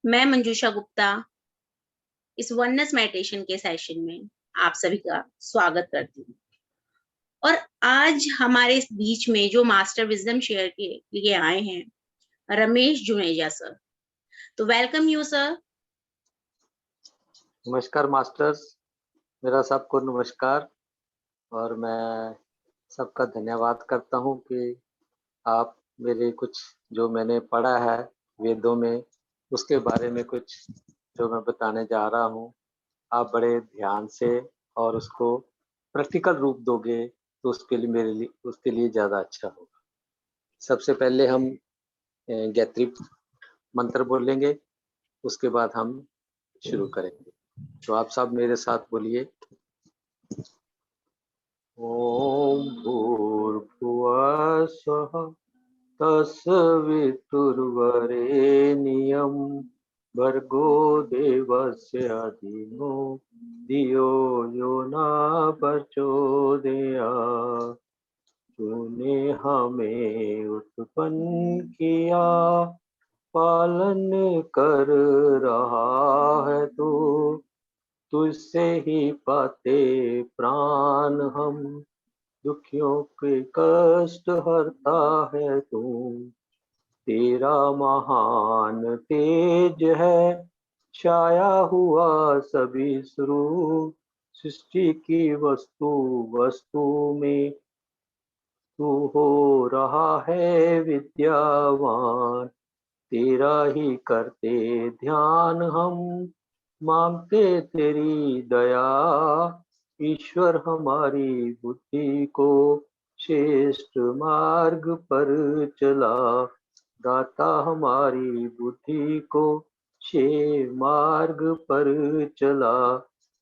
मैं मंजूषा गुप्ता इस oneness meditation के सेशन में आप सभी का स्वागत करती हूँ। और आज हमारे इस बीच में जो मास्टर विजडम शेयर के लिए आए हैं, रमेश जुनेजा सर। तो वेलकम यू सर। नमस्कार मास्टर्स, मेरा सबको नमस्कार। और मैं सबका धन्यवाद करता हूँ कि आप मेरे कुछ जो मैंने पढ़ा है वेदों में उसके बारे में कुछ जो मैं बताने जा रहा हूँ, आप बड़े ध्यान से और उसको प्रैक्टिकल रूप दोगे तो उसके लिए ज़्यादा अच्छा होगा। सबसे पहले हम गायत्री मंत्र बोलेंगे, उसके बाद हम शुरू करेंगे। तो आप सब मेरे साथ बोलिए। ओम भूर्भुवः स्वः तत्सवितुर्वरेण्यं भर्गो देवस्य धियो यो न प्रचोदयात्। तूने हमें उत्पन्न किया, पालन कर रहा है तू, तुझसे ही पाते प्राण हम, दुखियों के कष्ट हरता है तू। तेरा महान तेज है छाया हुआ सभी स्वरूप, सृष्टि की वस्तु में तू हो रहा है विद्यावान। तेरा ही करते ध्यान हम, मांगते तेरी दया। ईश्वर हमारी बुद्धि को श्रेष्ठ मार्ग पर चला, दाता हमारी बुद्धि को श्रेष्ठ मार्ग पर चला।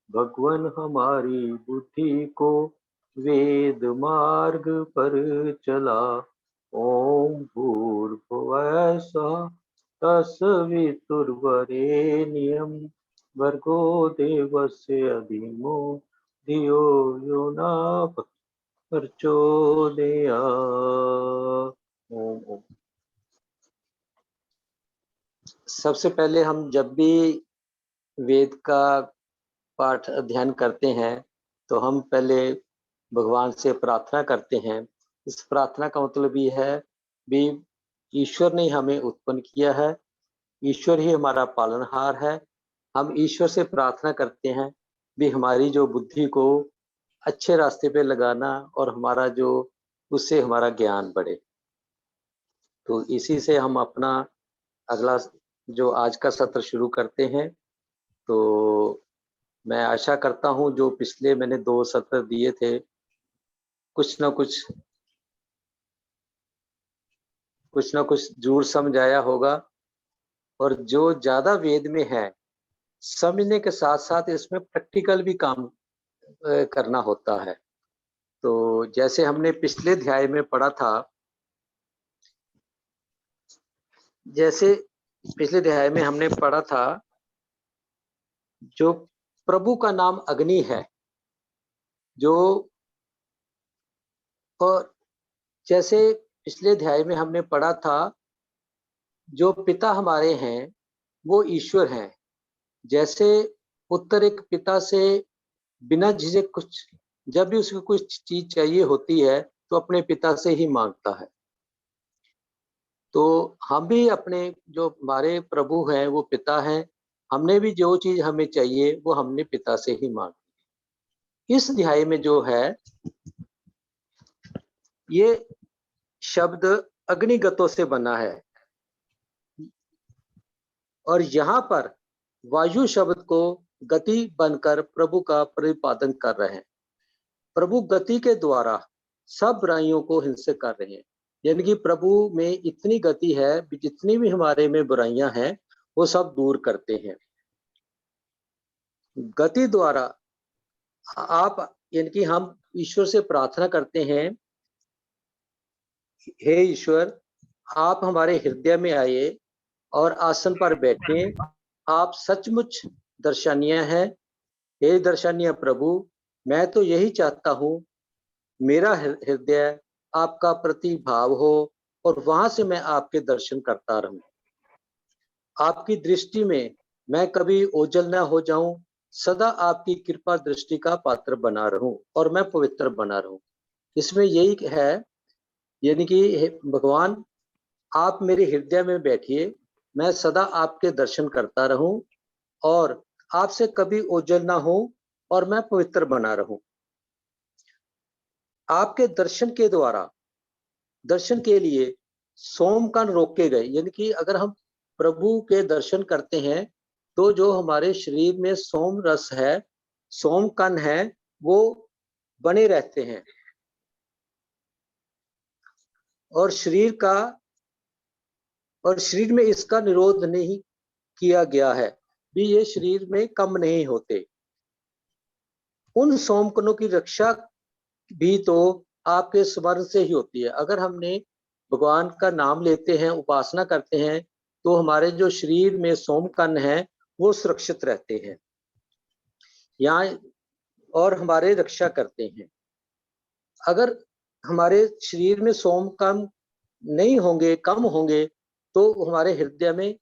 भगवान हमारी बुद्धि को वेद मार्ग पर चला। ओम भूर्भुवः स्वः तत्सवितुर्वरेण्यं भर्गो देवस्य धियो यो न प्रचोदयात्। ओम ओम। सबसे पहले हम जब भी वेद का पाठ अध्ययन करते हैं तो हम पहले भगवान से प्रार्थना करते हैं। इस प्रार्थना का मतलब ये है भी ईश्वर ने हमें उत्पन्न किया है, ईश्वर ही हमारा पालनहार है। हम ईश्वर से प्रार्थना करते हैं भी हमारी जो बुद्धि को अच्छे रास्ते पे लगाना और हमारा जो उससे हमारा ज्ञान बढ़े। तो इसी से हम अपना अगला जो आज का सत्र शुरू करते हैं। तो मैं आशा करता हूं जो पिछले मैंने 2 सत्र दिए थे, कुछ ना कुछ जरूर समझ आया होगा। और जो ज्यादा वेद में है, समझने के साथ साथ इसमें प्रैक्टिकल भी काम करना होता है। तो जैसे हमने पिछले अध्याय में पढ़ा था, जो प्रभु का नाम अग्नि है, जो और जैसे पिछले अध्याय में हमने पढ़ा था, जो पिता हमारे हैं वो ईश्वर हैं। जैसे पुत्र एक पिता से बिना झिझक कुछ जब भी उसको कुछ चीज चाहिए होती है तो अपने पिता से ही मांगता है। तो हम भी अपने जो हमारे प्रभु हैं वो पिता हैं, हमने भी जो चीज हमें चाहिए वो हमने पिता से ही मांगी। इस अध्याय में जो है ये शब्द अग्निगतों से बना है और यहाँ पर वायु शब्द को गति बनकर प्रभु का प्रतिपादन कर रहे हैं। प्रभु गति के द्वारा सब बुराइयों को हिंसित कर रहे हैं। यानी कि प्रभु में इतनी गति है, जितनी भी हमारे में बुराइयां हैं वो सब दूर करते हैं। गति द्वारा आप यानी कि हम ईश्वर से प्रार्थना करते हैं, हे ईश्वर आप हमारे हृदय में आए और आसन पर बैठे। आप सचमुच दर्शनीय हैं। हे दर्शनीय प्रभु, मैं तो यही चाहता हूँ मेरा हृदय आपका प्रतिभाव हो और वहां से मैं आपके दर्शन करता रहूं। आपकी दृष्टि में मैं कभी ओझल न हो जाऊं, सदा आपकी कृपा दृष्टि का पात्र बना रहूं और मैं पवित्र बना रहूं। इसमें यही है, यानी कि भगवान आप मेरे हृदय में बैठिए, मैं सदा आपके दर्शन करता रहूं और आपसे कभी ओझल ना हो और मैं पवित्र बना रहूं। आपके दर्शन के द्वारा, दर्शन के लिए सोमकण रोके गए, यानी कि अगर हम प्रभु के दर्शन करते हैं तो जो हमारे शरीर में सोम रस है, सोमकण है, वो बने रहते हैं और शरीर में इसका निरोध नहीं किया गया है भी, ये शरीर में कम नहीं होते। उन सोमकणों की रक्षा भी तो आपके स्मरण से ही होती है। अगर हमने भगवान का नाम लेते हैं, उपासना करते हैं, तो हमारे जो शरीर में सोमकण है वो सुरक्षित रहते हैं यहाँ और हमारे रक्षा करते हैं। अगर हमारे शरीर में सोमकण नहीं होंगे, कम होंगे, तो हमारे हृदय में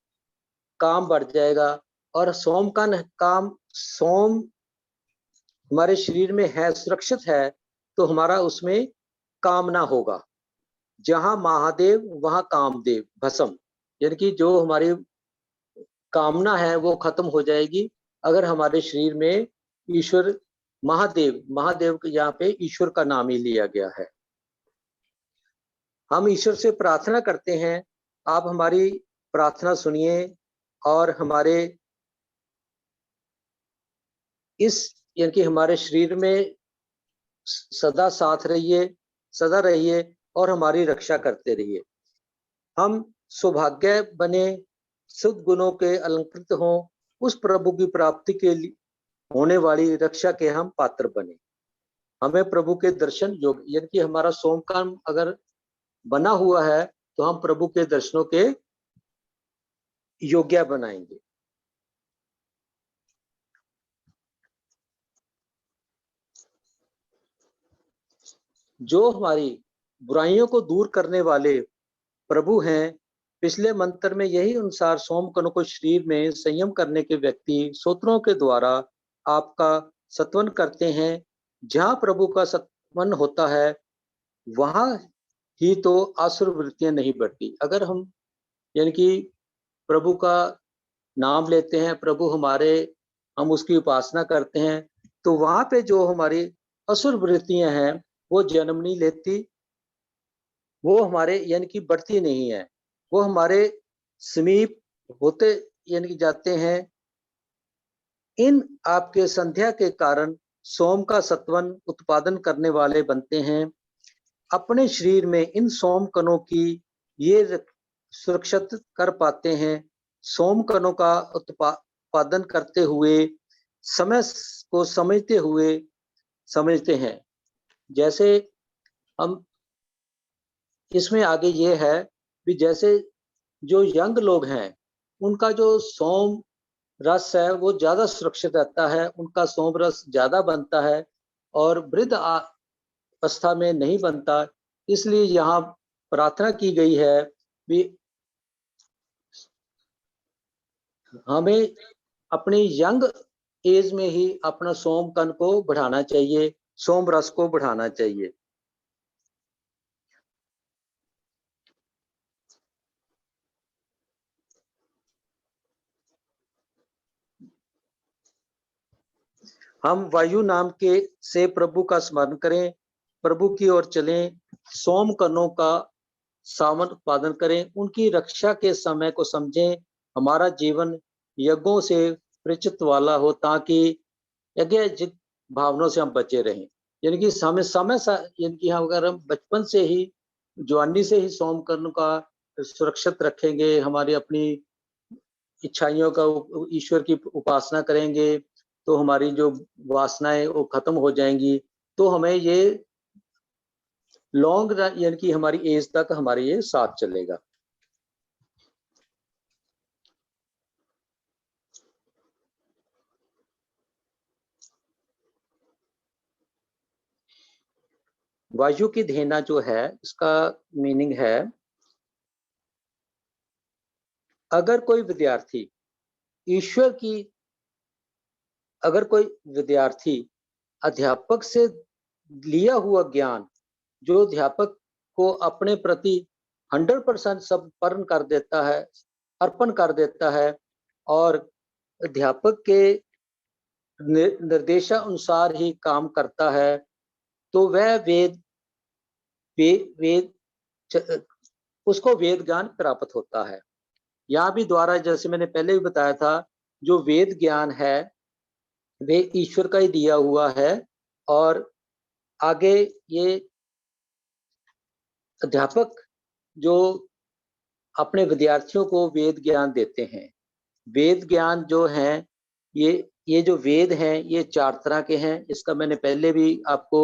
काम बढ़ जाएगा और सोमकण काम, सोम हमारे शरीर में है, सुरक्षित है, तो हमारा उसमें कामना होगा। जहां महादेव वहां कामदेव भस्म, यानी कि जो हमारी कामना है वो खत्म हो जाएगी अगर हमारे शरीर में ईश्वर, महादेव, महादेव के यहाँ पे ईश्वर का नाम ही लिया गया है। हम ईश्वर से प्रार्थना करते हैं, आप हमारी प्रार्थना सुनिए और हमारे इस, यानी कि हमारे शरीर में सदा साथ रहिए, सदा रहिए और हमारी रक्षा करते रहिए। हम सौभाग्य बने, शुद्ध गुणों के अलंकृत हों, उस प्रभु की प्राप्ति के लिए होने वाली रक्षा के हम पात्र बने। हमें प्रभु के दर्शन योग, यानी कि हमारा सोमकण अगर बना हुआ है तो हम प्रभु के दर्शनों के योग्य बनाएंगे। जो हमारी बुराइयों को दूर करने वाले प्रभु हैं, पिछले मंत्र में यही अनुसार सोमकणों को शरीर में संयम करने के व्यक्ति सूत्रों के द्वारा आपका सत्वन करते हैं। जहां प्रभु का सत्वन होता है वहां ही तो आसुर वृत्तियां नहीं बढ़ती। अगर हम, यानी कि प्रभु का नाम लेते हैं, प्रभु हमारे, हम उसकी उपासना करते हैं, तो वहां पे जो हमारी असुर वृत्तियां हैं वो जन्म नहीं लेती, वो हमारे, यानी कि बढ़ती नहीं है, वो हमारे समीप होते, यानी कि जाते हैं। इन आपके संध्या के कारण सोम का सत्वन उत्पादन करने वाले बनते हैं। अपने शरीर में इन सोम कणों की ये सुरक्षित कर पाते हैं। सोम कणों का उत्पादन करते हुए समय को समझते हैं। जैसे हम इसमें आगे ये है कि जैसे जो यंग लोग हैं उनका जो सोम रस है वो ज्यादा सुरक्षित रहता है, उनका सोम रस ज्यादा बनता है और वृद्ध अवस्था में नहीं बनता। इसलिए यहाँ प्रार्थना की गई है कि हमें अपनी यंग एज में ही अपना सोम कण को बढ़ाना चाहिए, सोम रस को बढ़ाना चाहिए। हम वायु नाम के से प्रभु का स्मरण करें, प्रभु की ओर चलें, सोम कणों का सावन उत्पादन करें, उनकी रक्षा के समय को समझें। हमारा जीवन यज्ञों से परिचित वाला हो ताकि यज्ञ भावनाओं से हम बचे रहें। यानी कि यानी कि हम अगर हम बचपन से ही, जवानी से ही सोम कर्ण का सुरक्षित रखेंगे, हमारी अपनी इच्छाइयों का, ईश्वर की उपासना करेंगे, तो हमारी जो वासनाएं वो खत्म हो जाएंगी। तो हमें ये लॉन्ग, यानी कि हमारी एज तक हमारे ये साथ चलेगा। वायु की धेना जो है, इसका मीनिंग है अगर कोई विद्यार्थी ईश्वर की अगर कोई विद्यार्थी अध्यापक से लिया हुआ ज्ञान जो अध्यापक को अपने प्रति 100% समर्पण कर देता है, अर्पण कर देता है और अध्यापक के निर्देशानुसार ही काम करता है, तो वह उसको वेद ज्ञान प्राप्त होता है। यहाँ भी द्वारा जैसे मैंने पहले भी बताया था, जो वेद ज्ञान है वे ईश्वर का ही दिया हुआ है और आगे ये अध्यापक जो अपने विद्यार्थियों को वेद ज्ञान देते हैं। वेद ज्ञान जो है ये जो वेद हैं ये 4 तरह के हैं। इसका मैंने पहले भी आपको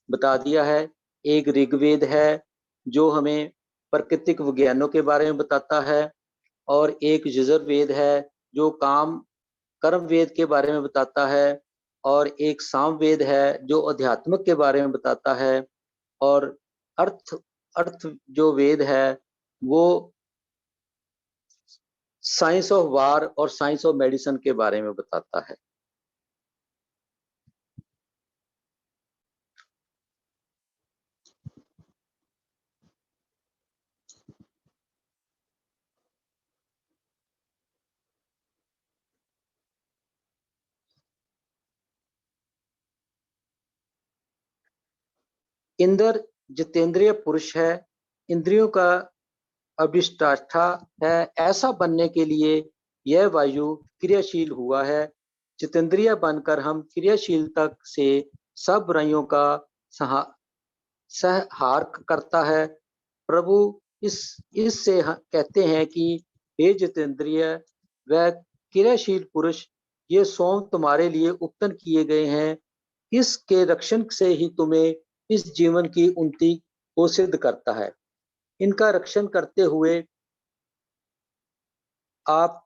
बता दिया है। एक ऋग्वेद है जो हमें प्राकृतिक विज्ञानों के बारे में बताता है और एक यजुर्वेद है जो कर्म वेद के बारे में बताता है और एक सामवेद है जो अध्यात्म के बारे में बताता है और अर्थ जो वेद है वो साइंस ऑफ वार और साइंस ऑफ मेडिसिन के बारे में बताता है। इंद्र जितेंद्रिय पुरुष है, इंद्रियों का अभिष्ठाष्टा है। ऐसा बनने के लिए यह वायु क्रियाशील हुआ है। जितेंद्रिय बनकर हम क्रियाशीलता से सब बुराइयों का संहार करता है। प्रभु इससे कहते हैं कि हे जितेंद्रिय व क्रियाशील पुरुष, ये सोम तुम्हारे लिए उत्पन्न किए गए हैं। इसके रक्षण से ही तुम्हें इस जीवन की उन्नति को सिद्ध करता है। इनका रक्षण करते हुए आप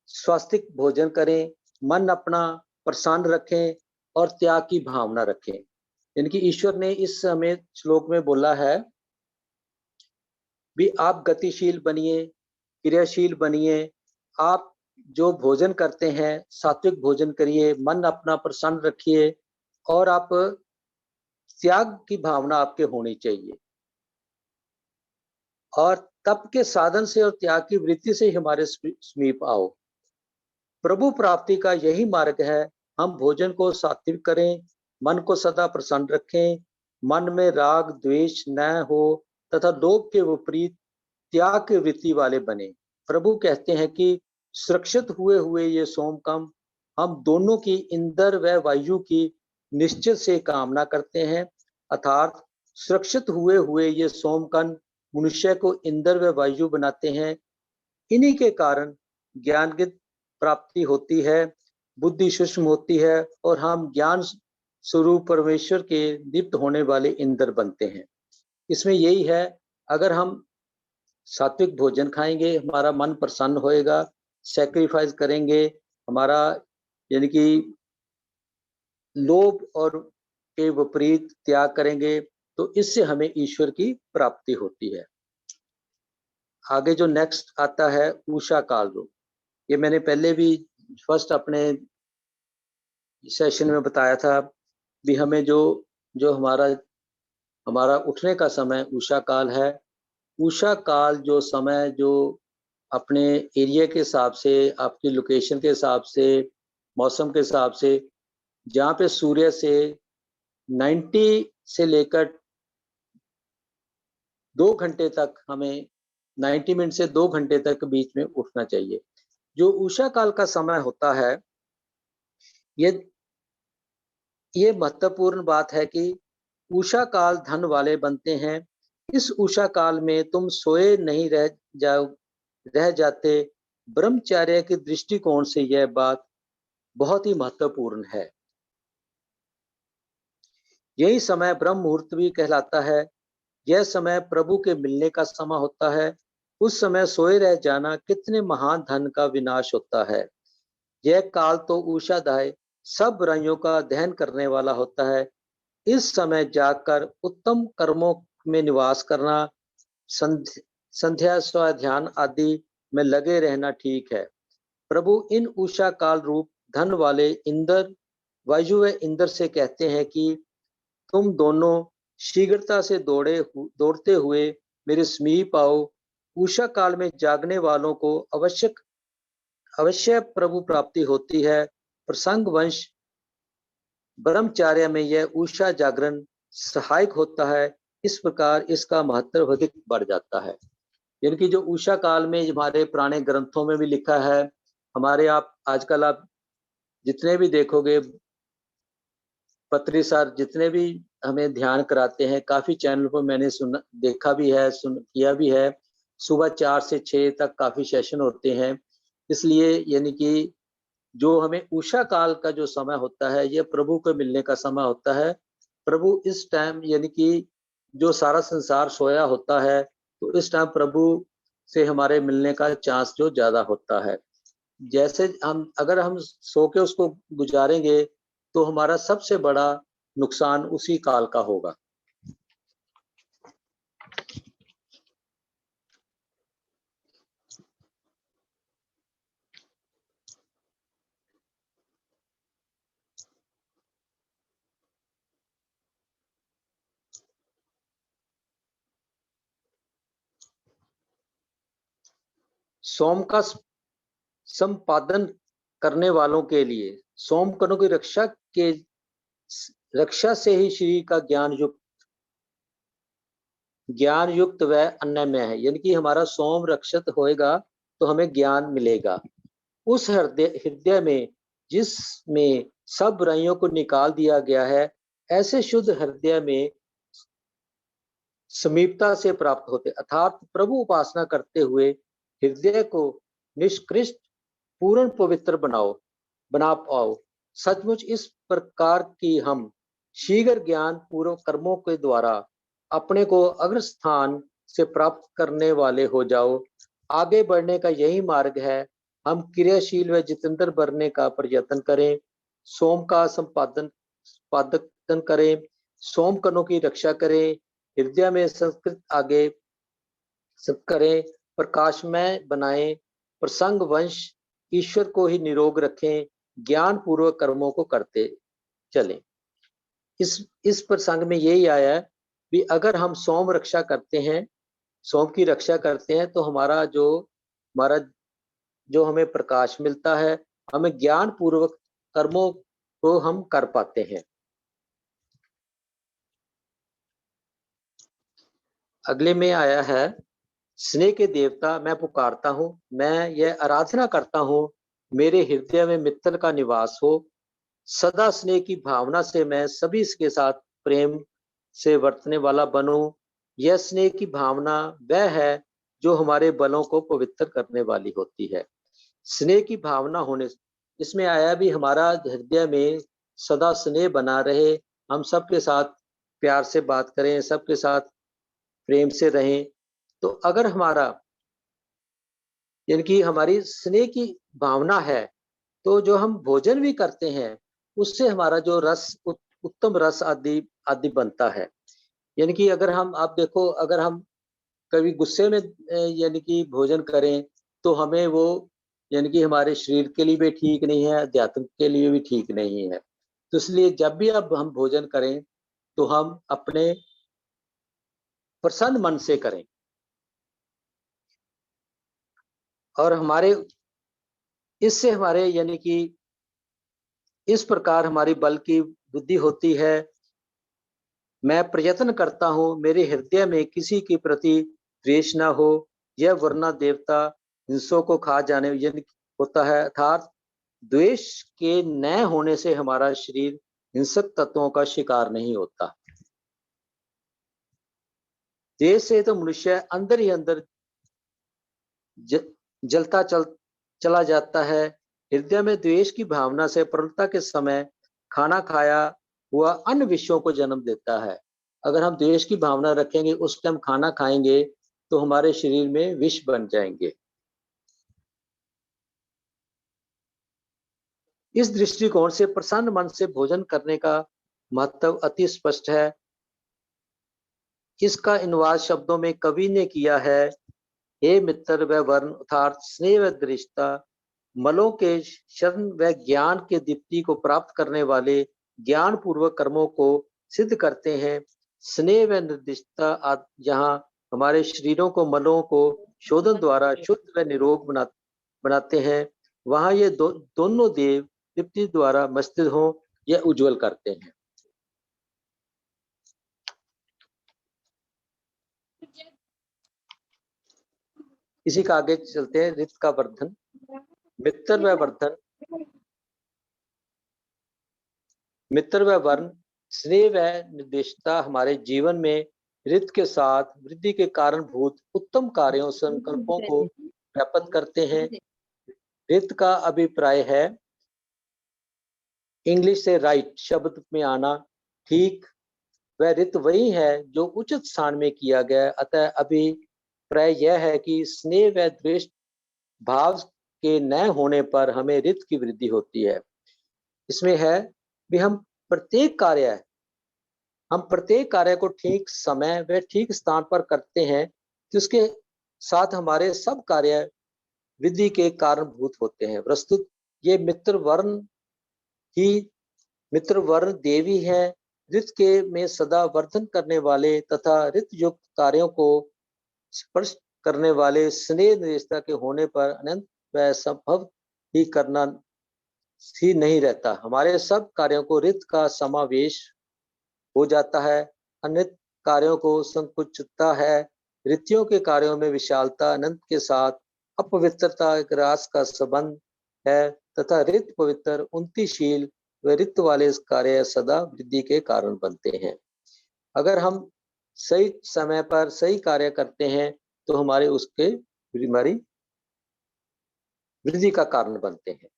स्वास्तिक भोजन करें, मन अपना प्रसन्न रखें और त्याग की भावना रखें। इनकी ईश्वर ने इस समय श्लोक में बोला है भी आप गतिशील बनिए, क्रियाशील बनिए। आप जो भोजन करते हैं सात्विक भोजन करिए, मन अपना प्रसन्न रखिए और आप त्याग की भावना आपके होनी चाहिए। और तप के साधन से और त्याग की वृत्ति से हमारे समीप आओ। प्रभु प्राप्ति का यही मार्ग है। हम भोजन को सात्विक करें, मन को सदा प्रसन्न रखें, मन में राग द्वेष न हो तथा लोभ के विपरीत त्याग की वृत्ति वाले बने। प्रभु कहते हैं कि सुरक्षित हुए हुए ये सोमकम हम दोनों की इंद्र व वायु की निश्चित से कामना करते हैं। अर्थात सुरक्षित हुए हुए ये सोमकन मनुष्य को इंद्र व वायु बनाते हैं। इन्हीं के कारण ज्ञान की प्राप्ति होती है, बुद्धि सूक्ष्म होती है और हम ज्ञान स्वरूप परमेश्वर के दीप्त होने वाले इंद्र बनते हैं। इसमें यही है, अगर हम सात्विक भोजन खाएंगे हमारा मन प्रसन्न होएगा, सैक्रिफाइस करेंगे, हमारा यानी कि लोभ और के विपरीत त्याग करेंगे, तो इससे हमें ईश्वर की प्राप्ति होती है। आगे जो नेक्स्ट आता है उषा काल रूप। ये मैंने पहले भी फर्स्ट अपने सेशन में बताया था भी हमें जो हमारा उठने का समय उषा काल है। उषा काल जो समय जो अपने एरिया के हिसाब से, आपकी लोकेशन के हिसाब से, मौसम के हिसाब से, जहाँ पे सूर्य से 90 से लेकर 2 घंटे तक, हमें 90 मिनट से 2 घंटे तक बीच में उठना चाहिए। जो उषा काल का समय होता है ये महत्वपूर्ण बात है कि उषा काल धन वाले बनते हैं। इस उषा काल में तुम सोए नहीं रह जाते। ब्रह्मचर्य के दृष्टिकोण से यह बात बहुत ही महत्वपूर्ण है। यही समय ब्रह्म मुहूर्त भी कहलाता है। यह समय प्रभु के मिलने का समय होता है। उस समय सोए रह जाना कितने महान धन का विनाश होता है। यह काल तो उषादाय सब बुराइयों का दहन करने वाला होता है। इस समय जाकर उत्तम कर्मों में निवास करना, संध्या स्वाध्यान आदि में लगे रहना ठीक है। प्रभु इन उषा काल रूप धन वाले इंद्र, वायु व इंद्र से कहते हैं कि तुम दोनों शीघ्रता से दौड़ते हुए मेरे समीप आओ। उषा काल में जागने वालों को अवश्य प्रभु प्राप्ति होती है। प्रसंग वंश ब्रह्मचार्य में यह उषा जागरण सहायक होता है। इस प्रकार इसका महत्व अधिक बढ़ जाता है। यानी कि जो उषा काल में हमारे पुराने ग्रंथों में भी लिखा है, हमारे आप आजकल आप जितने भी देखोगे पत्रीसार जितने भी हमें ध्यान कराते हैं, काफी चैनल पर मैंने सुना, देखा भी है, किया भी है। सुबह 4 से 6 तक काफी सेशन होते हैं। इसलिए यानी कि जो हमें उषा काल का जो समय होता है, यह प्रभु को मिलने का समय होता है। प्रभु इस टाइम यानी कि जो सारा संसार सोया होता है, तो इस टाइम प्रभु से हमारे मिलने का चांस जो ज्यादा होता है। जैसे अगर हम सो के उसको गुजारेंगे तो हमारा सबसे बड़ा नुकसान उसी काल का होगा। सोम का संपादन करने वालों के लिए सोम कणों की रक्षा से ही शरीर का ज्ञान युक्त व अन्यमय है। यानी कि हमारा सोम रक्षित होएगा तो हमें ज्ञान मिलेगा। उस हृदय में जिसमें सब बुराइयों को निकाल दिया गया है, ऐसे शुद्ध हृदय में समीपता से प्राप्त होते, अर्थात प्रभु उपासना करते हुए हृदय को निष्कृष्ट पूर्ण पवित्र बना पाओ। सचमुच इस प्रकार की हम शीघ्र ज्ञान पूर्व कर्मों के द्वारा अपने को अग्रस्थान से प्राप्त करने वाले हो जाओ। आगे बढ़ने का यही मार्ग है। हम क्रियाशील व जितेंद्र बनने का प्रयत्न करें, सोम का संपादन करें, सोम कणों की रक्षा करें, हृदय में संस्कृत आगे सब करें, प्रकाशमय बनाएं, प्रसंग वंश ईश्वर को ही निरोग रखें, ज्ञान पूर्वक कर्मों को करते चलें। इस प्रसंग में यही आया है कि अगर हम सोम रक्षा करते हैं, सोम की रक्षा करते हैं, तो हमारा जो हमें प्रकाश मिलता है, हमें ज्ञान पूर्वक कर्मों को हम कर पाते हैं। अगले में आया है, स्नेह के देवता मैं पुकारता हूँ, मैं यह आराधना करता हूँ, मेरे हृदय में मित्र का निवास हो। सदा स्नेह की भावना से मैं सभी के साथ प्रेम से वर्तने वाला बनूं। यह स्नेह की भावना वह है जो हमारे बलों को पवित्र करने वाली होती है। स्नेह की भावना होने, इसमें आया भी हमारा हृदय में सदा स्नेह बना रहे, हम सबके साथ प्यार से बात करें, सबके साथ प्रेम से रहें। तो अगर हमारा यानी कि हमारी स्नेह की भावना है, तो जो हम भोजन भी करते हैं उससे हमारा जो उत्तम रस आदि आदि बनता है। यानी कि अगर हम आप देखो, अगर हम कभी गुस्से में यानी कि भोजन करें तो हमें वो यानी कि हमारे शरीर के लिए भी ठीक नहीं है, अध्यात्म के लिए भी ठीक नहीं है। तो इसलिए जब भी अब हम भोजन करें तो हम अपने प्रसन्न मन से करें, और इससे हमारे यानी कि इस प्रकार हमारी बल की वृद्धि होती है। मैं प्रयत्न करता हूँ मेरे हृदय में किसी के प्रति द्वेष न हो, यह वरना देवता हिंसों को खा जाने यानी होता है। अर्थात द्वेष के न होने से हमारा शरीर हिंसक तत्वों का शिकार नहीं होता। द्वेष से तो मनुष्य अंदर ही अंदर जलता चला जाता है। हृदय में द्वेष की भावना से प्रलता के समय खाना खाया हुआ अन्य विषयों को जन्म देता है। अगर हम द्वेष की भावना रखेंगे, उस टाइम खाना खाएंगे तो हमारे शरीर में विष बन जाएंगे। इस दृष्टिकोण से प्रसन्न मन से भोजन करने का महत्व अति स्पष्ट है। इसका अनुवाद शब्दों में कवि ने किया है, हे मित्र व वर्ण अर्थात स्नेह व दृष्टा, मलों के शरण व ज्ञान के दीप्ति को प्राप्त करने वाले ज्ञान पूर्वक कर्मों को सिद्ध करते हैं। स्नेह व निर्दिष्टता जहाँ हमारे शरीरों को मलों को शोधन द्वारा शुद्ध व निरोग बनाते हैं, वहां ये दोनों देव दीप्ति द्वारा मस्तिष्क हो या उज्जवल करते हैं। इसी का आगे चलते हैं। रित का वर्धन, मित्र व वर्धन, मित्र व वर्ण, स्नेह व निर्देशता हमारे जीवन में रित के साथ वृद्धि के कारणभूत उत्तम कार्यों संकल्पों को व्याप्त करते हैं। रित का अभिप्राय है इंग्लिश से राइट शब्द में आना, ठीक। वह रित वही है जो उचित स्थान में किया गया। अतः अभिप्राय यह है कि स्नेह व द्वेष भाव के न होने पर हमें रित की वृद्धि होती है। इसमें है भी हम प्रत्येक कार्य को ठीक समय व ठीक स्थान पर करते हैं, तो उसके साथ हमारे सब कार्य वृद्धि के कारणभूत होते हैं। प्रस्तुत ये मित्र वर्ण देवी है, रित के में सदा वर्धन करने वाले तथा रित युक्त कार्यों को स्पर्श करने वाले स्नेह निर्देशता के होने पर अनंत व संभव ही करना ही नहीं रहता। हमारे सब कार्यों को रित का समावेश हो जाता है। अनित कार्यों को संकुचितता है। ऋतियों के कार्यों में विशालता अनंत के साथ अपवित्रता ग्रास का संबंध है तथा रित पवित्र उन्नतिशील व रित वाले कार्य सदा वृद्धि के कारण बनते हैं। अगर हम सही समय पर सही कार्य करते हैं तो हमारे वृद्धि का कारण बनते हैं।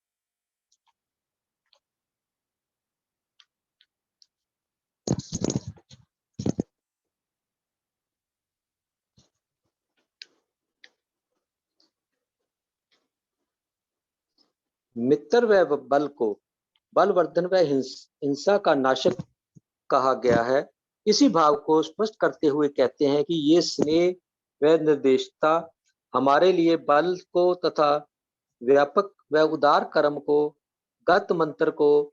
मित्र व बल को बलवर्धन व हिंसा का नाशक कहा गया है। इसी भाव को स्पष्ट करते हुए कहते हैं कि ये स्नेह व निर्देशता हमारे लिए बल को तथा व्यापक व उदार कर्म को, गत मंत्र को,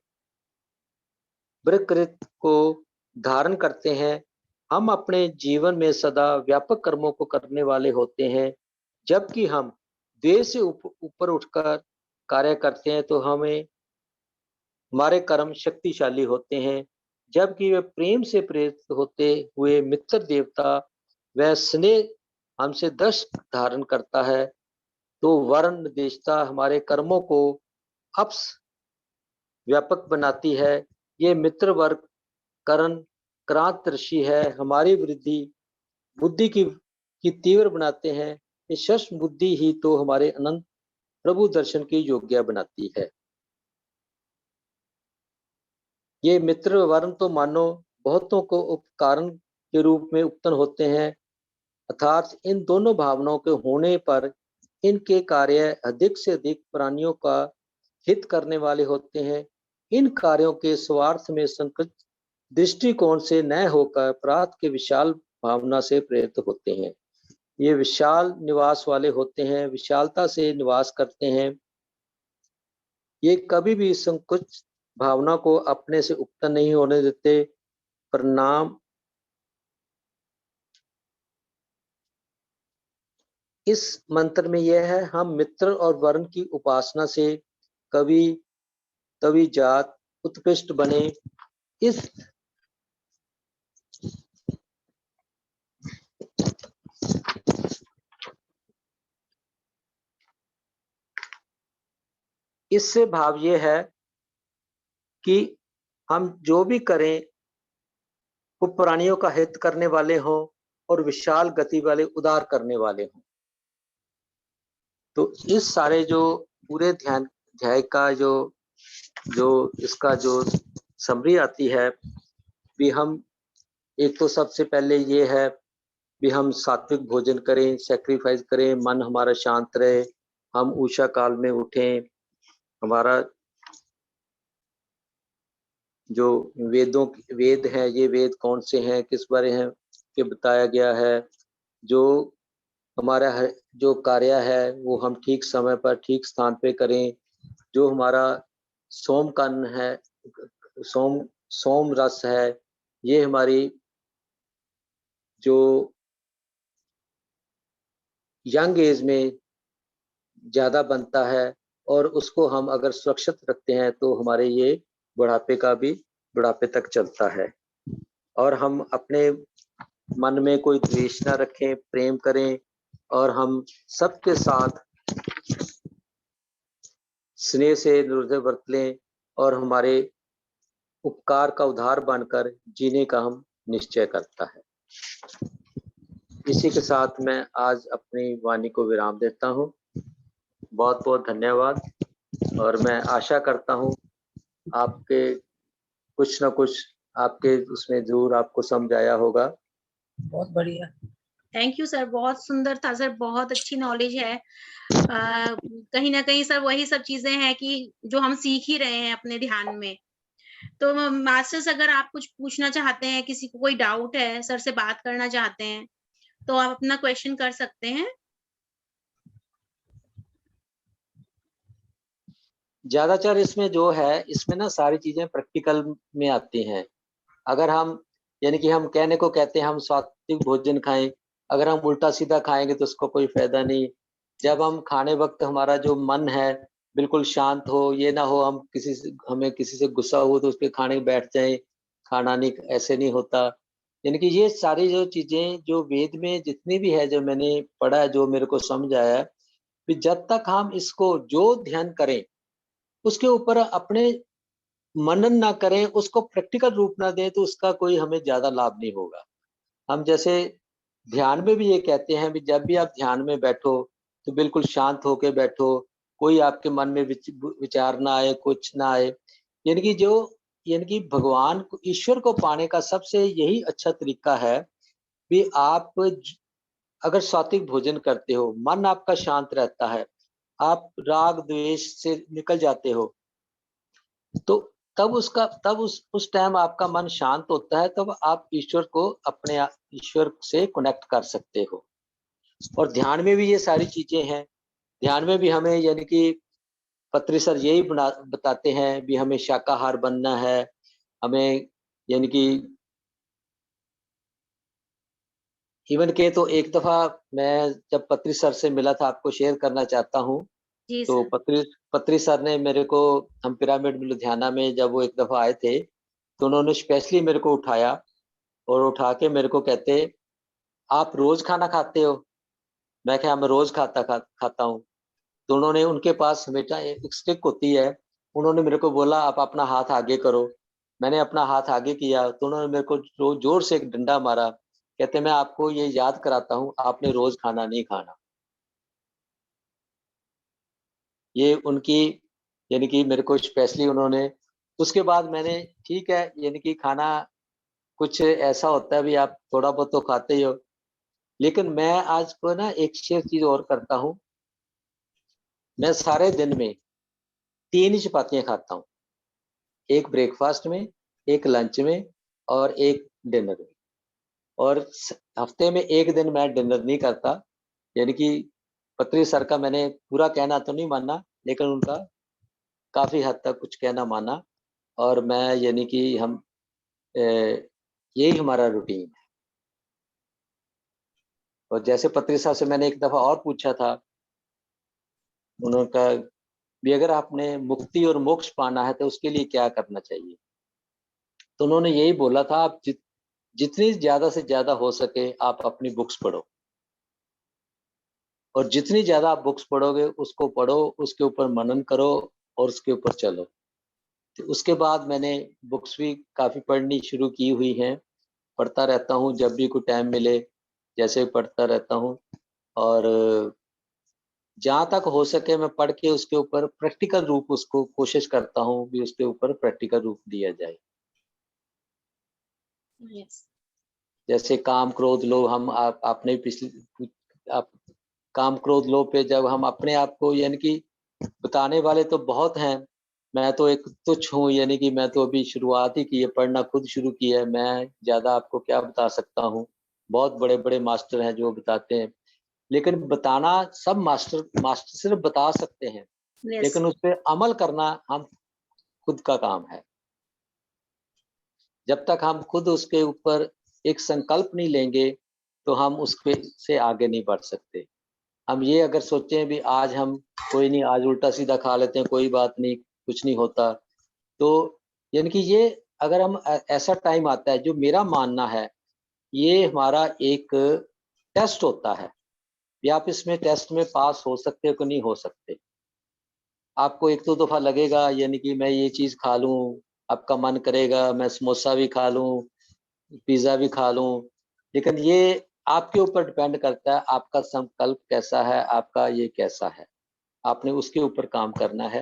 विकृत को धारण करते हैं। हम अपने जीवन में सदा व्यापक कर्मों को करने वाले होते हैं। जबकि हम देह से ऊपर उठकर कार्य करते हैं तो हमारे कर्म शक्तिशाली होते हैं। जबकि वे प्रेम से प्रेरित होते हुए मित्र देवता वह स्नेह हमसे दश धारण करता है, तो वर्ण निर्देशता हमारे कर्मों को अप्स व्यापक बनाती है। ये मित्र वर्ग करण क्रांत ऋषि है, हमारी बुद्धि की तीव्र बनाते हैं। ये शस्त्र बुद्धि ही तो हमारे अनंत प्रभु दर्शन की योग्य बनाती है। ये मित्र वर्ण तो मानो बहुतों को उपकरण के रूप में उत्पन्न होते हैं, अर्थात इन दोनों भावनाओं के होने पर इनके कार्य अधिक से अधिक प्राणियों का हित करने वाले होते हैं। इन कार्यों के स्वार्थ में संकुचित दृष्टिकोण से न होकर प्राप्त के विशाल भावना से प्रेरित होते हैं। ये विशाल निवास वाले होते हैं, विशालता से निवास करते हैं। ये कभी भी संकुच भावना को अपने से उत्पन्न नहीं होने देते। परिणाम इस मंत्र में यह है, हम मित्र और वर्ण की उपासना से कभी तभी जात उत्कृष्ट बने। इससे भाव ये है कि हम जो भी करें वो प्राणियों का हित करने वाले हों और विशाल गति वाले उदार करने वाले हों। तो इस सारे जो पूरे ध्याय का जो इसका जो समरी आती है भी, हम एक तो सबसे पहले ये है भी हम सात्विक भोजन करें, सैक्रिफाइस करें, मन हमारा शांत रहे, हम उषा काल में उठें। हमारा जो वेद हैं, ये वेद कौन से हैं, किस बारे हैं के बताया गया है। जो हमारा जो कार्य है वो हम ठीक समय पर ठीक स्थान पे करें। जो हमारा सोम कन है, सोम सोम रस है, ये हमारी जो यंग एज में ज़्यादा बनता है और उसको हम अगर सुरक्षित रखते हैं तो हमारे ये बुढ़ापे का भी बुढ़ापे तक चलता है। और हम अपने मन में कोई द्वेष ना रखें, प्रेम करें और हम सबके साथ स्नेह से हृदय बरत लें और हमारे उपकार का उधार बनकर जीने का हम निश्चय करता है। इसी के साथ मैं आज अपनी वाणी को विराम देता हूँ। बहुत बहुत धन्यवाद और मैं आशा करता हूँ आपके कुछ ना कुछ आपके उसमें जरूर आपको समझ आया होगा। बहुत बढ़िया। थैंक यू सर, बहुत सुंदर था सर, बहुत अच्छी नॉलेज है। कहीं ना कहीं सर वही सब चीजें हैं कि जो हम सीख ही रहे हैं अपने ध्यान में। तो मास्टर्स, अगर आप कुछ पूछना चाहते हैं, किसी को कोई डाउट है, सर से बात करना चाहते हैं, तो आप अपना क्वेश्चन कर सकते हैं। ज्यादातर इसमें जो है, इसमें ना सारी चीजें प्रैक्टिकल में आती हैं। अगर हम यानी कि हम कहने को कहते हैं हम सात्विक भोजन खाएं, अगर हम उल्टा सीधा खाएंगे तो उसको कोई फायदा नहीं। जब हम खाने वक्त हमारा जो मन है बिल्कुल शांत हो, ये ना हो हम हमें किसी से गुस्सा हो तो उसके खाने बैठ जाएं, खाना नहीं, ऐसे नहीं होता। यानी कि ये सारी जो चीजें जो वेद में जितनी भी है, जो मैंने पढ़ा है, जो मेरे को समझ आया है कि जब तक हम इसको जो ध्यान करें उसके ऊपर अपने मनन ना करें, उसको प्रैक्टिकल रूप ना दें, तो उसका कोई हमें ज्यादा लाभ नहीं होगा। हम जैसे ध्यान में भी ये कहते हैं भी जब भी आप ध्यान में बैठो तो बिल्कुल शांत होके बैठो, कोई आपके मन में विचार ना आए, कुछ ना आए। यानी कि जो यानी कि भगवान को, ईश्वर को पाने का सबसे यही अच्छा तरीका है कि आप अगर सात्विक भोजन करते हो, मन आपका शांत रहता है, आप राग द्वेष से निकल जाते हो, तो तब उस टाइम आपका मन शांत होता है, तब आप ईश्वर को अपने ईश्वर से कनेक्ट कर सकते हो। और ध्यान में भी ये सारी चीजें हैं। ध्यान में भी हमें यानी कि पत्री सर यही बताते हैं भी हमें शाकाहार बनना है, हमें यानी कि इवन के तो एक दफा मैं जब पत्री सर से मिला था, आपको शेयर करना चाहता हूँ। जी तो सर। पत्री सर ने मेरे को, हम पिरामिड में लुधियाना में जब वो एक दफा आए थे, तो उन्होंने स्पेशली मेरे को उठाया और उठा के मेरे को कहते, आप रोज खाना खाते हो? मैं क्या, मैं रोज खाता हूँ। तो उन्होंने, उनके पास हमेशा एक स्टिक होती है, उन्होंने मेरे को बोला आप अपना हाथ आगे करो। मैंने अपना हाथ आगे किया तो उन्होंने मेरे को जोर से एक डंडा मारा। कहते, मैं आपको ये याद कराता हूँ, आपने रोज खाना नहीं खाना। ये उनकी यानी कि मेरे को स्पेशली उन्होंने, उसके बाद मैंने, ठीक है यानी कि खाना कुछ ऐसा होता है भी आप थोड़ा बहुत तो खाते ही हो, लेकिन मैं आज को ना एक चीज और करता हूँ। मैं सारे दिन में 3 ही चपातियां खाता हूँ, एक ब्रेकफास्ट में, एक लंच में और एक डिनर में। और हफ्ते में एक दिन मैं डिनर नहीं करता। यानी कि पत्री सर का मैंने पूरा कहना तो नहीं माना, लेकिन उनका काफी हद तक कुछ कहना माना। और मैं यानी कि हम यही हमारा रूटीन है। और जैसे पत्री साहब से मैंने एक दफा और पूछा था, उन्होंने कहा भी अगर आपने मुक्ति और मोक्ष पाना है तो उसके लिए क्या करना चाहिए? तो उन्होंने यही बोला था, आप जितनी ज्यादा से ज्यादा हो सके आप अपनी बुक्स पढ़ो, और जितनी ज्यादा आप बुक्स पढ़ोगे उसको पढ़ो, उसके ऊपर मनन करो और उसके ऊपर चलो। तो उसके बाद मैंने बुक्स भी काफी पढ़नी शुरू की हुई हैं, पढ़ता रहता हूँ जब भी कोई टाइम मिले, जैसे पढ़ता रहता हूँ। और जहाँ तक हो सके मैं पढ़ के उसके ऊपर प्रैक्टिकल रूप, उसको कोशिश करता हूँ कि उसके ऊपर प्रैक्टिकल रूप दिया जाए। यस। जैसे काम क्रोध लोभ, हम आपने पिछली आप काम क्रोध लोभ पे जब हम अपने आप को, यानी कि बताने वाले तो बहुत हैं, मैं तो एक तुच्छ हूँ, यानी कि मैं तो अभी शुरुआत ही की है, पढ़ना खुद शुरू किया है, मैं ज्यादा आपको क्या बता सकता हूँ। बहुत बड़े बड़े मास्टर हैं जो बताते हैं, लेकिन बताना सब मास्टर सिर्फ बता सकते हैं, लेकिन उस पर अमल करना हम खुद का काम है। जब तक हम खुद उसके ऊपर एक संकल्प नहीं लेंगे तो हम उसके से आगे नहीं बढ़ सकते। हम ये अगर सोचें भी आज हम कोई नहीं, आज उल्टा सीधा खा लेते हैं, कोई बात नहीं, कुछ नहीं होता, तो यानी कि ये अगर हम ऐसा टाइम आता है, जो मेरा मानना है ये हमारा एक टेस्ट होता है, या आप इसमें टेस्ट में पास हो सकते हो कि नहीं हो सकते। आपको एक दो दफा लगेगा, यानी कि मैं ये चीज खा लूं, आपका मन करेगा मैं समोसा भी खा लूं, पिज्जा भी खा लूं, लेकिन ये आपके ऊपर डिपेंड करता है, आपका संकल्प कैसा है, आपका ये कैसा है, आपने उसके ऊपर काम करना है।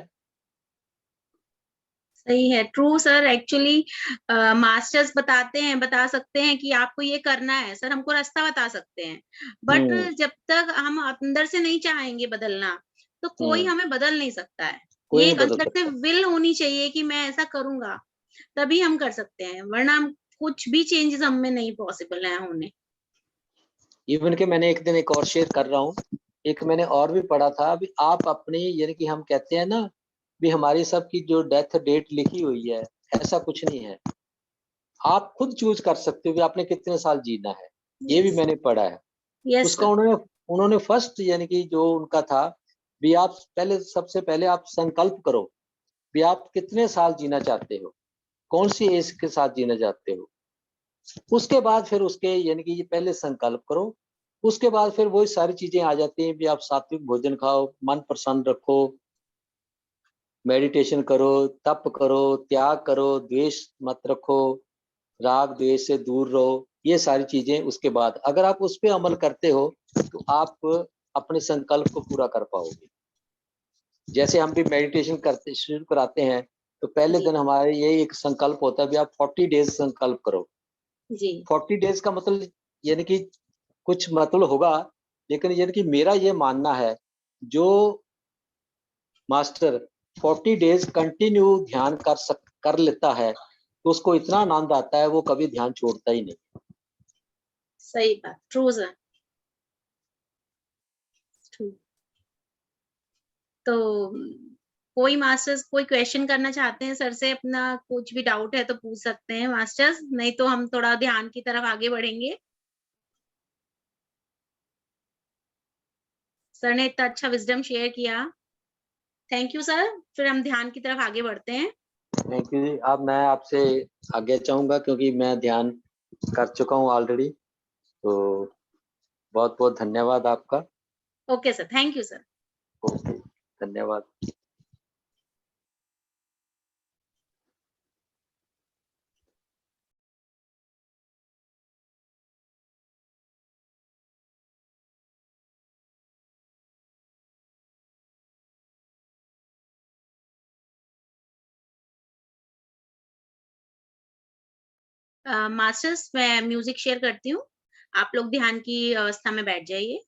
सही है, ट्रू सर। एक्चुअली मास्टर्स बता सकते हैं कि आपको ये करना है, सर हमको रास्ता बता सकते हैं, बट जब तक हम अंदर से नहीं चाहेंगे बदलना तो कोई हमें बदल नहीं सकता है। ये एक अंदर से विल होनी चाहिए कि मैं ऐसा करूंगा, तभी हम कर सकते हैं, वरना हम कुछ भी चेंजेस हम में नहीं पॉसिबल है होने। इवन के मैंने एक दिन एक और शेयर कर रहा हूँ, एक मैंने और भी पढ़ा था, अभी आप अपनी, यानी कि हम कहते हैं ना भी हमारी सबकी जो डेथ डेट लिखी हुई है, ऐसा कुछ नहीं है। आप खुद चूज कर सकते हो कि आपने कितने साल जीना है। ये भी मैंने पढ़ा है। उसका उन्होंने फर्स्ट, यानी कि जो उनका था भी, आप पहले, सबसे पहले आप संकल्प करो भी आप कितने साल जीना चाहते हो, कौन सी एज के साथ जीना चाहते हो। उसके बाद फिर उसके, यानी कि ये पहले संकल्प करो, उसके बाद फिर वही सारी चीजें आ जाती हैं भी आप सात्विक भोजन खाओ, मन प्रसन्न रखो, मेडिटेशन करो, तप करो, त्याग करो, द्वेष मत रखो, राग द्वेष से दूर रहो। ये सारी चीजें उसके बाद अगर आप उस पर अमल करते हो तो आप अपने संकल्प को पूरा कर पाओगे। जैसे हम भी मेडिटेशन करते शुरू कराते हैं तो पहले दिन हमारे ये एक संकल्प होता है भी आप 40 डेज संकल्प करो जी। 40 डेज का मतलब यानी कि कुछ मतलब होगा, लेकिन यानी कि मेरा ये मानना है, जो मास्टर 40 डेज कंटिन्यू ध्यान कर लेता है तो उसको इतना आनंद आता है, वो कभी ध्यान छोड़ता ही नहीं। सही बात, ट्रू सर। तो कोई मास्टर्स कोई क्वेश्चन करना चाहते हैं सर से, अपना कुछ भी डाउट है तो पूछ सकते हैं मास्टर्स, नहीं तो हम थोड़ा ध्यान की तरफ आगे बढ़ेंगे। सर ने इतना अच्छा विजडम शेयर किया, थैंक यू सर। फिर हम ध्यान की तरफ आगे बढ़ते हैं। थैंक यू जी। अब मैं आपसे आगे चाहूंगा क्योंकि मैं ध्यान कर चुका हूँ ऑलरेडी, तो बहुत बहुत धन्यवाद आपका। Okay sir, thank you sir. Okay, धन्यवाद। मास्टर्स मैं म्यूजिक शेयर करती हूँ, आप लोग ध्यान की अवस्था में बैठ जाइए।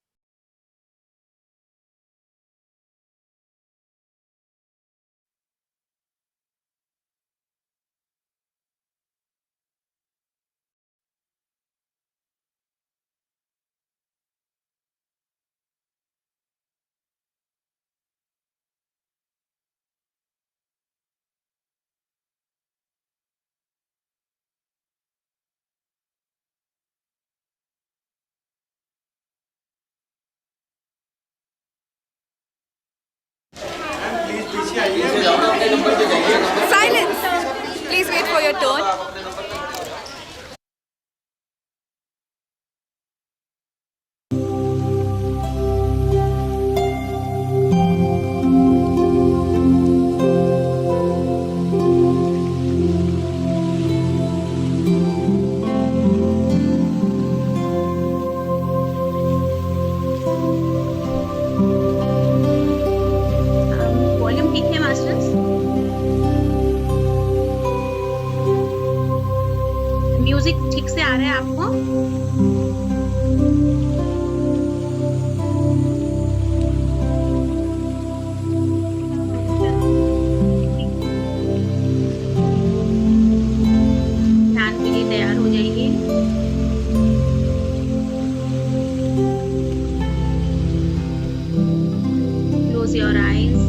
Silence! Please wait for your turn. Volume ठीक है मास्टर्स? म्यूजिक ठीक से आ रहा है आपको? ध्यान के लिए तैयार हो जाइए। Close your eyes.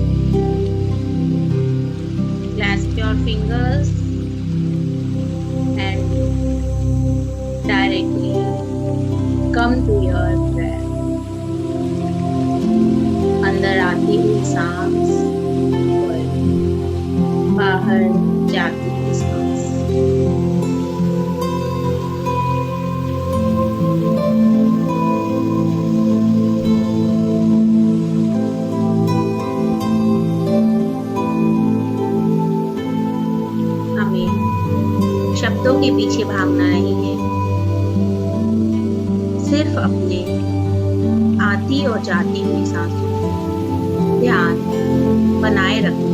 Clasp your fingers and directly come to your breath. अंदर आती हुई सांस और बाहर जाती हुई सांस। हमें शब्दों के पीछे भागना नहीं है, सिर्फ अपने आती और जाती हुई सांसों पर ध्यान बनाए रखना।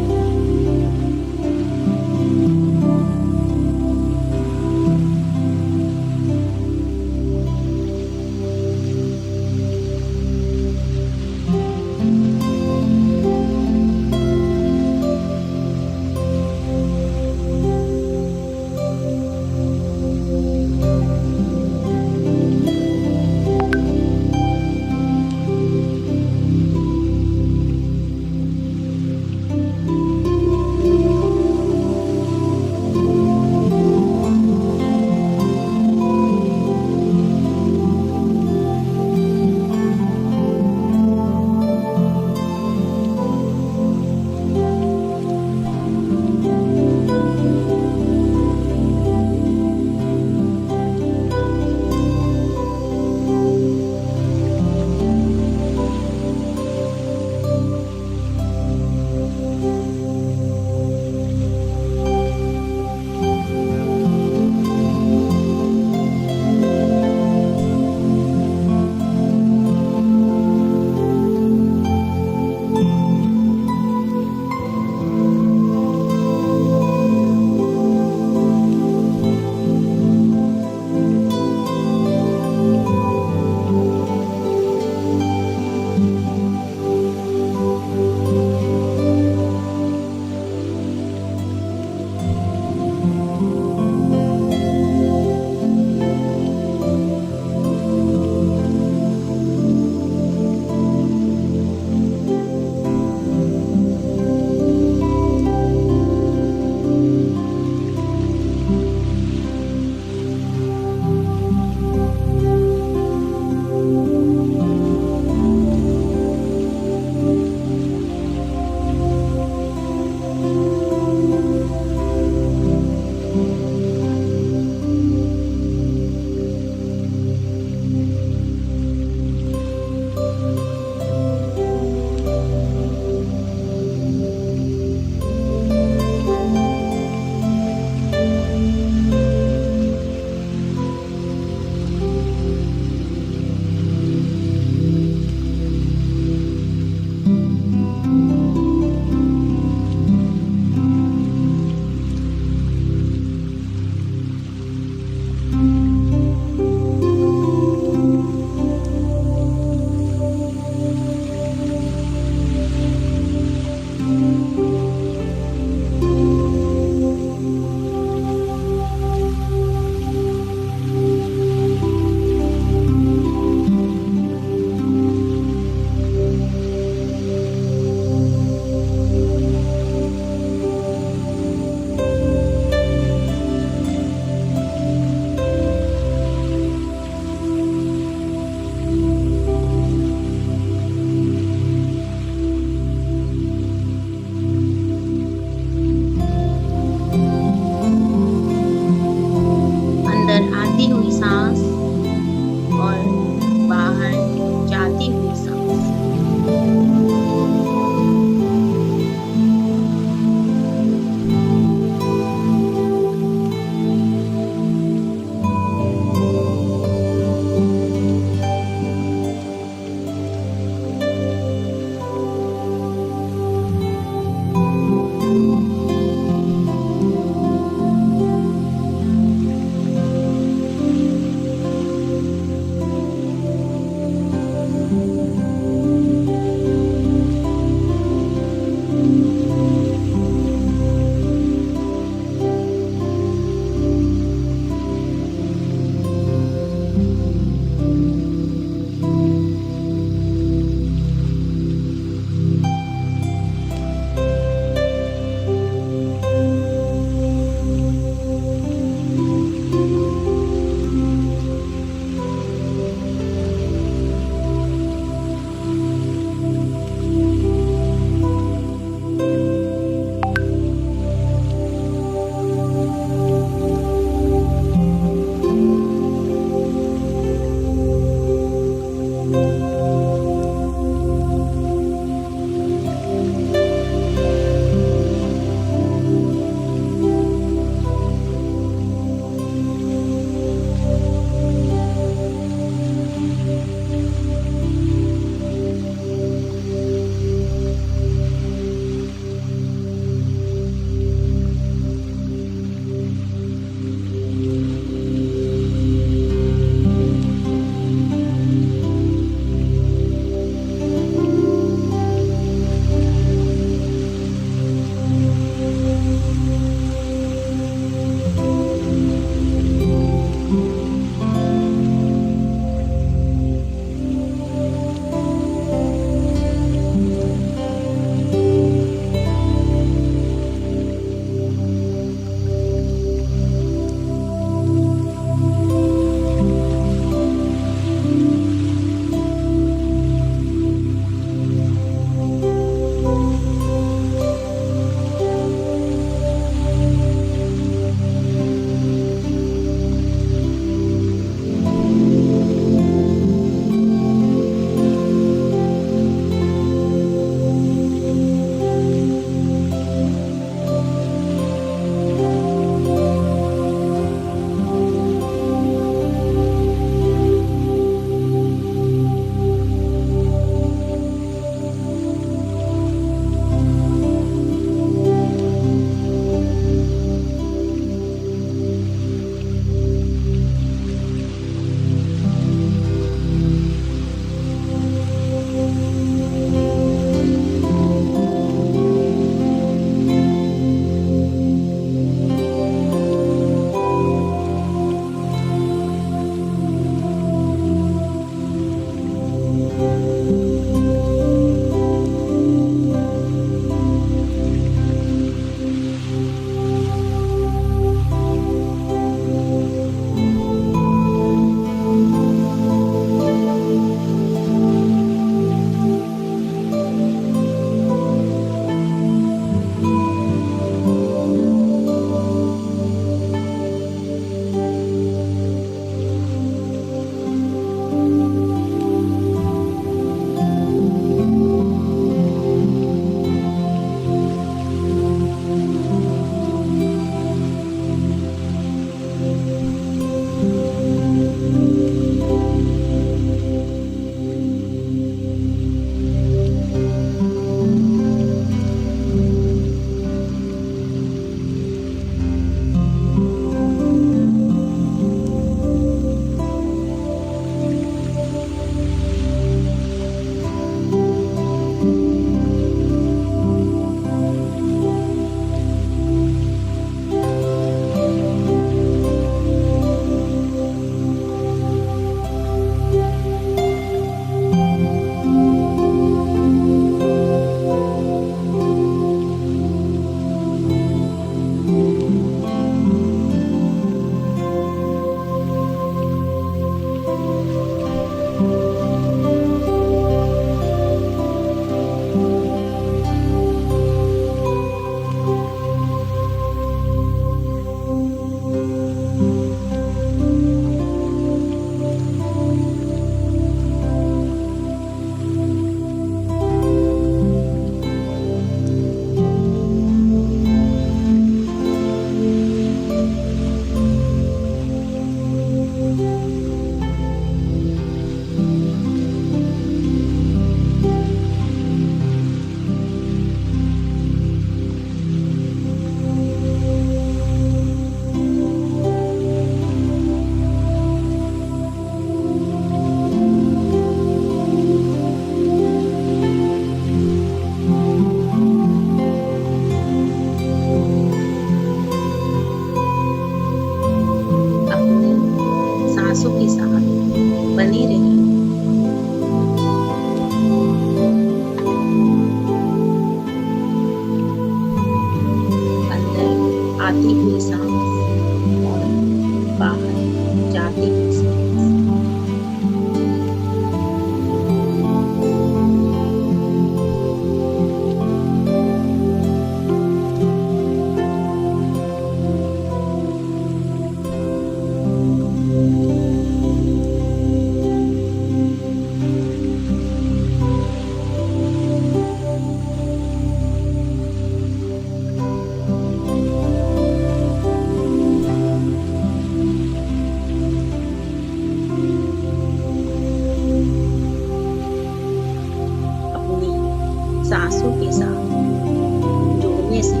सांसों के साथ जोड़ने से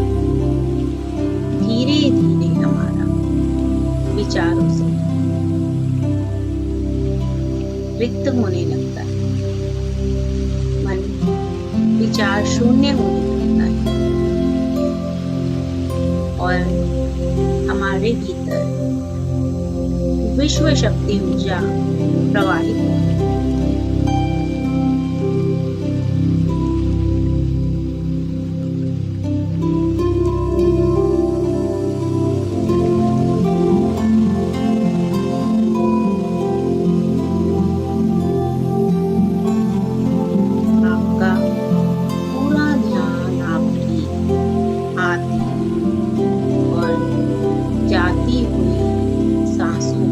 धीरे धीरे हमारा विचारों से रिक्त होने लगता है, मन विचार शून्य होने लगता है और हमारे भीतर विश्व शक्ति ऊर्जा प्रवाहित होती है। आपका पूरा ध्यान आपकी आती और जाती हुई सांसों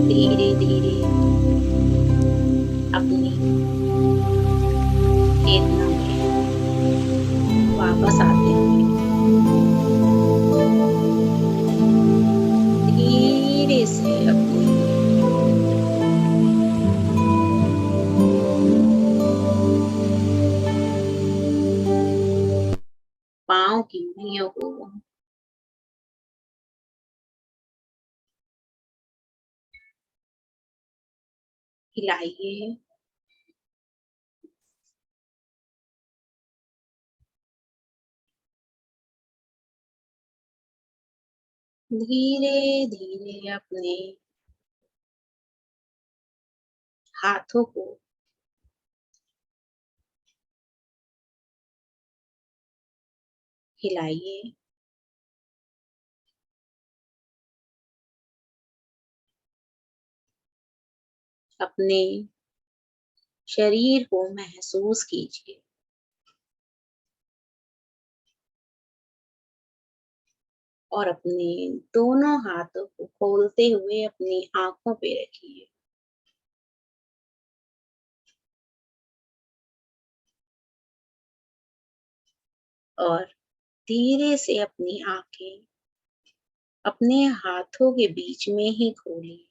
धीरे धीरे अपनी चेतना में वापस आते हुए धीरे से अपनी पाँव की उंगलियों को हिलाइए। धीरे धीरे अपने हाथों को हिलाइए। अपने शरीर को महसूस कीजिए और अपने दोनों हाथों को खोलते हुए अपनी आंखों पे रखिए। और धीरे से अपनी आंखें अपने हाथों के बीच में ही खोलिए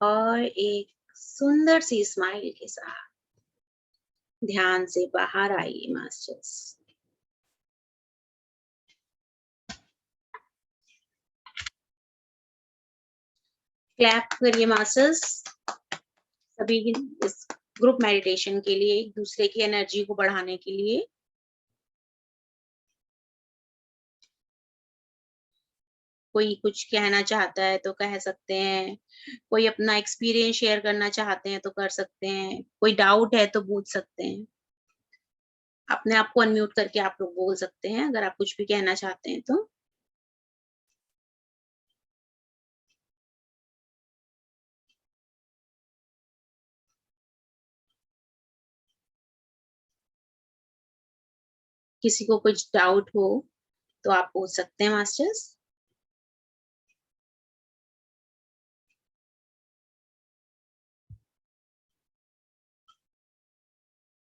और एक सुंदर सी स्माइल के साथ ध्यान से बाहर आइए मास्टर्स। क्लैप करिए मास्टर्स सभी इस ग्रुप मेडिटेशन के लिए, एक दूसरे की एनर्जी को बढ़ाने के लिए। कोई कुछ कहना चाहता है तो कह सकते हैं, कोई अपना एक्सपीरियंस शेयर करना चाहते हैं तो कर सकते हैं, कोई डाउट है तो पूछ सकते हैं। अपने आप को अनम्यूट करके आप लोग बोल सकते हैं अगर आप कुछ भी कहना चाहते हैं तो। किसी को कुछ डाउट हो तो आप पूछ सकते हैं मास्टर्स।